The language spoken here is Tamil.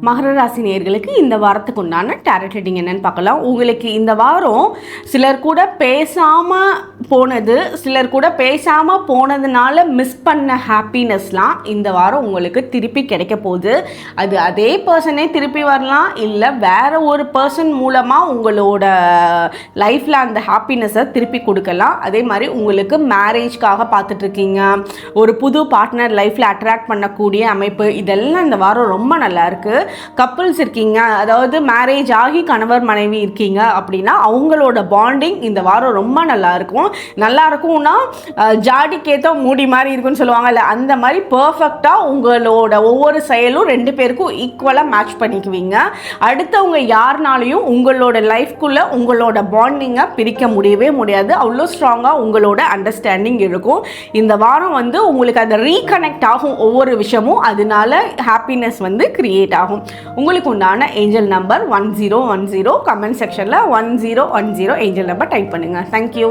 மகர ராசி நேயர்களுக்கு இந்த வாரத்துக்கு உண்டான டேரட் ரீடிங் என்னன்னு பார்க்கலாம். உங்களுக்கு இந்த வாரம் சிலர் கூட பேசாமல் போனது, சிலர் கூட பேசாமல் போனதுனால மிஸ் பண்ண ஹாப்பினஸ்லாம் இந்த வாரம் உங்களுக்கு திருப்பி கிடைக்க போகுது. அது அதே பர்சனே திருப்பி வரலாம், இல்லை வேற ஒரு பர்சன் மூலமாக உங்களோட லைஃப்பில் அந்த ஹாப்பினஸை திருப்பி கொடுக்கலாம். அதே மாதிரி உங்களுக்கு மேரேஜ்க்காக பார்த்துட்ருக்கீங்க, ஒரு புது பார்ட்னர் லைஃப்பில் அட்ராக்ட் பண்ணக்கூடிய அமைப்பு, இதெல்லாம் இந்த வாரம் ரொம்ப நல்லா இருக்குது. கப்புள்ஸ் இருக்கீங்க, அதாவது மேரேஜ் ஆகி கணவர் மனைவி இருக்கீங்க அப்படின்னா அவங்களோட பாண்டிங் இந்த வாரம் ரொம்ப நல்லா இருக்கும். நல்லா இருக்கும்னா ஜாடிக்கேற்ற மூடி மாதிரி இருக்குன்னு சொல்லுவாங்கல்ல, அந்த மாதிரி பர்ஃபெக்டாக உங்களோட ஒவ்வொரு செயலும் ரெண்டு பேருக்கும் ஈக்குவலாக மேட்ச் பண்ணிக்குவீங்க. அடுத்தவங்க யாருனாலையும் உங்களோட லைஃப்குள்ளே உங்களோட பாண்டிங்கை பிரிக்க முடியவே முடியாது. அவ்வளோ ஸ்ட்ராங்காக உங்களோட அண்டர்ஸ்டாண்டிங் இருக்கும். இந்த வாரம் உங்களுக்கு அந்த ரீகனெக்ட் ஆகும் ஒவ்வொரு விஷயமும், அதனால ஹாப்பினஸ் கிரியேட் ஆகும். உங்களுக்கு உண்டான ஏஞ்சல் நம்பர் 1010. கமெண்ட் செக்ஷனில் 1010 ஏஞ்சல் நம்பர் டைப் பண்ணுங்கள். தேங்க்யூ.